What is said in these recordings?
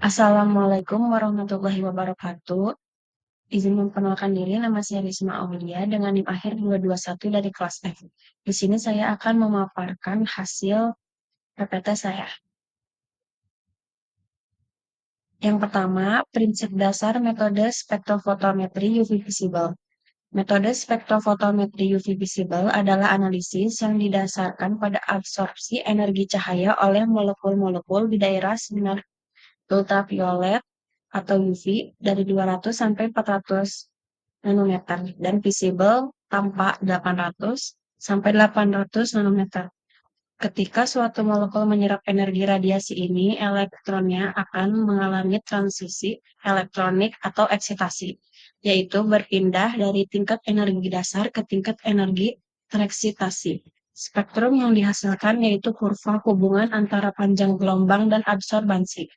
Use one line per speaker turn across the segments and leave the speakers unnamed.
Assalamualaikum warahmatullahi wabarakatuh. Izin memperkenalkan diri, nama saya Risma Aulia dengan NIM akhir 221 dari kelas F. Di sini saya akan memaparkan hasil PPT saya. Yang pertama, prinsip dasar metode spektrofotometri UV visible. Metode spektrofotometri UV visible adalah analisis yang didasarkan pada absorpsi energi cahaya oleh molekul-molekul di daerah sinar ultraviolet atau UV dari 200 sampai 400 nanometer dan visible tanpa 800 sampai 800 nanometer. Ketika suatu molekul menyerap energi radiasi ini, elektronnya akan mengalami transisi elektronik atau eksitasi, yaitu berpindah dari tingkat energi dasar ke tingkat energi tereksitasi. Spektrum yang dihasilkan yaitu kurva hubungan antara panjang gelombang dan absorbansi.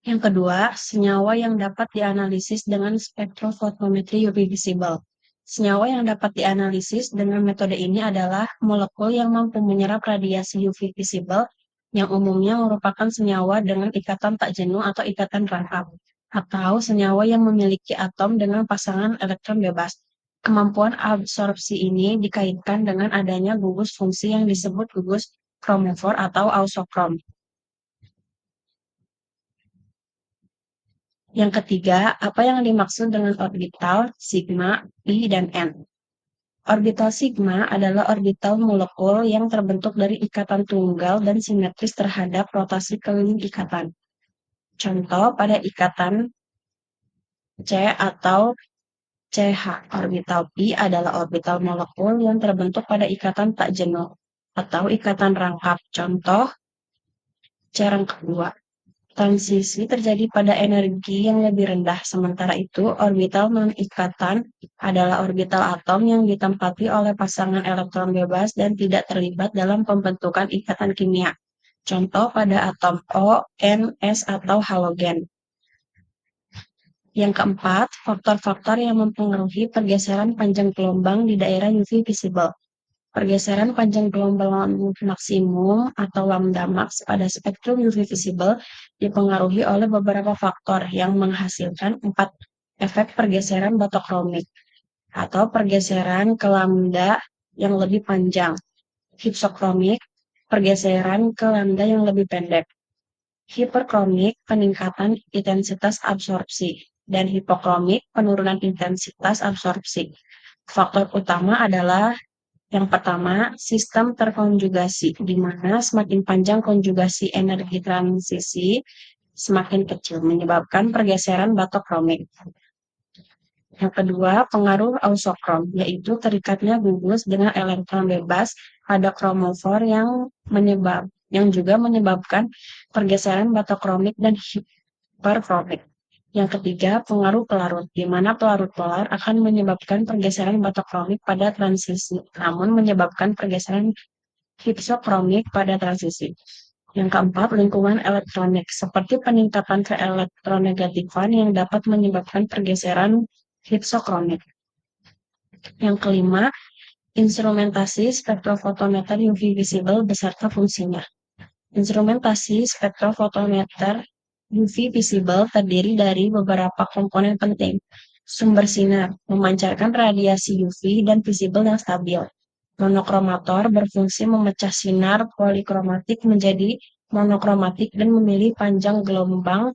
Yang kedua, senyawa yang dapat dianalisis dengan spektrofotometri UV visible. Senyawa yang dapat dianalisis dengan metode ini adalah molekul yang mampu menyerap radiasi UV visible yang umumnya merupakan senyawa dengan ikatan tak jenuh atau ikatan rangkap, atau senyawa yang memiliki atom dengan pasangan elektron bebas. Kemampuan absorpsi ini dikaitkan dengan adanya gugus fungsi yang disebut gugus chromophore atau ausokrom. Yang ketiga, apa yang dimaksud dengan orbital, sigma, pi, dan n? Orbital sigma adalah orbital molekul yang terbentuk dari ikatan tunggal dan simetris terhadap rotasi keliling ikatan. Contoh pada ikatan C atau CH. Orbital pi adalah orbital molekul yang terbentuk pada ikatan tak jenuh atau ikatan rangkap. Contoh C rangkap 2. Transisi terjadi pada energi yang lebih rendah, sementara itu orbital non-ikatan adalah orbital atom yang ditempati oleh pasangan elektron bebas dan tidak terlibat dalam pembentukan ikatan kimia. Contoh pada atom O, N, S atau halogen. Yang keempat, faktor-faktor yang mempengaruhi pergeseran panjang gelombang di daerah UV visible. Pergeseran panjang gelombang maksimum atau lambda max pada spektrum UV visible dipengaruhi oleh beberapa faktor yang menghasilkan 4 efek pergeseran batokromik atau pergeseran ke lambda yang lebih panjang, hipsokromik, pergeseran ke lambda yang lebih pendek, hiperkromik, peningkatan intensitas absorpsi, dan hipokromik, penurunan intensitas absorpsi. Faktor utama adalah yang pertama, sistem terkonjugasi, di mana semakin panjang konjugasi energi transisi, semakin kecil, menyebabkan pergeseran batokromik. Yang kedua, pengaruh ausokrom, yaitu terikatnya gugus dengan elektron bebas pada kromofor yang juga menyebabkan pergeseran batokromik dan hiperkromik. Yang ketiga, pengaruh pelarut, di mana pelarut polar akan menyebabkan pergeseran batokromik pada transisi, namun menyebabkan pergeseran hipsokromik pada transisi. Yang keempat, lingkungan elektronik, seperti peningkatan keelektronegatifan yang dapat menyebabkan pergeseran hipsokromik. Yang kelima, instrumentasi spektrofotometer UV visible beserta fungsinya. Instrumentasi spektrofotometer UV visible terdiri dari beberapa komponen penting. Sumber sinar, memancarkan radiasi UV dan visible yang stabil. Monokromator berfungsi memecah sinar polikromatik menjadi monokromatik dan memilih panjang gelombang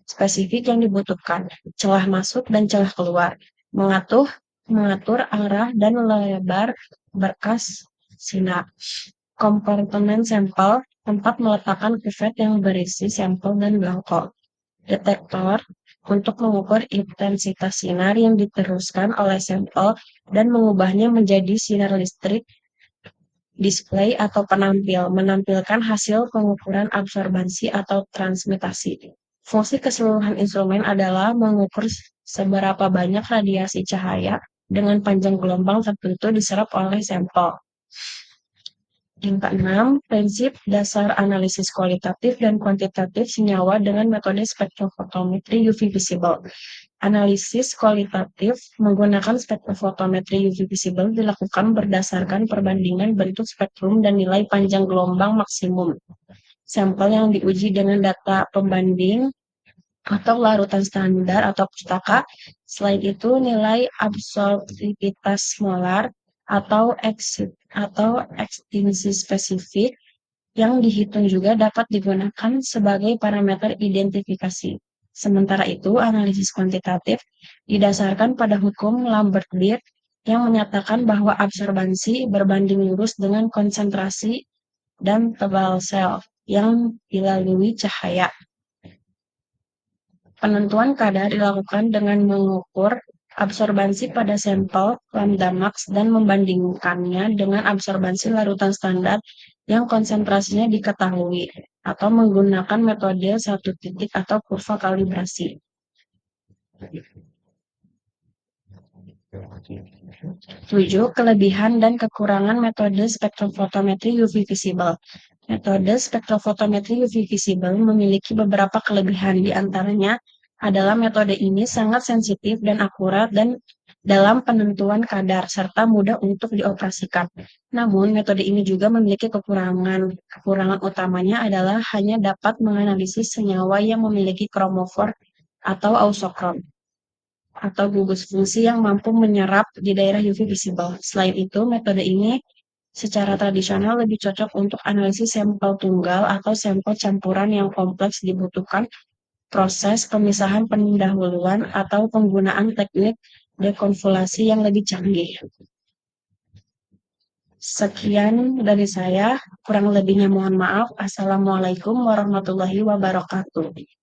spesifik yang dibutuhkan. Celah masuk dan celah keluar. Mengatur arah dan lebar berkas sinar. Kompartemen sampel, tempat meletakkan pipet yang berisi sampel dan belangko. Detektor, untuk mengukur intensitas sinar yang diteruskan oleh sampel dan mengubahnya menjadi sinar listrik. Display atau penampil, menampilkan hasil pengukuran absorbansi atau transmitasi. Fungsi keseluruhan instrumen adalah mengukur seberapa banyak radiasi cahaya dengan panjang gelombang tertentu diserap oleh sampel. Yang keenam, prinsip dasar analisis kualitatif dan kuantitatif senyawa dengan metode spektrofotometri UV visible. Analisis kualitatif menggunakan spektrofotometri UV visible dilakukan berdasarkan perbandingan bentuk spektrum dan nilai panjang gelombang maksimum. sampel yang diuji dengan data pembanding atau larutan standar atau pustaka. Selain itu, nilai absorptivitas molar atau ekstensi spesifik yang dihitung juga dapat digunakan sebagai parameter identifikasi. Sementara itu, analisis kuantitatif didasarkan pada hukum Lambert-Beer yang menyatakan bahwa absorbansi berbanding lurus dengan konsentrasi dan tebal sel yang dilalui cahaya. Penentuan kadar dilakukan dengan mengukur absorbansi pada sampel lambda max dan membandingkannya dengan absorbansi larutan standar yang konsentrasinya diketahui, atau menggunakan metode satu titik atau kurva kalibrasi. 7. Kelebihan dan kekurangan metode spektrofotometri UV visible. Metode spektrofotometri UV visible memiliki beberapa kelebihan, di antaranya adalah metode ini sangat sensitif dan akurat dan dalam penentuan kadar, serta mudah untuk dioperasikan. Namun, metode ini juga memiliki kekurangan. Kekurangan utamanya adalah hanya dapat menganalisis senyawa yang memiliki kromofor atau ausokrom, atau gugus fungsi yang mampu menyerap di daerah UV visible. Selain itu, metode ini secara tradisional lebih cocok untuk analisis sampel tunggal atau sampel campuran yang kompleks, dibutuhkan proses pemisahan pendahuluan atau penggunaan teknik dekonvolasi yang lebih canggih. Sekian dari saya, kurang lebihnya mohon maaf. Assalamualaikum warahmatullahi wabarakatuh.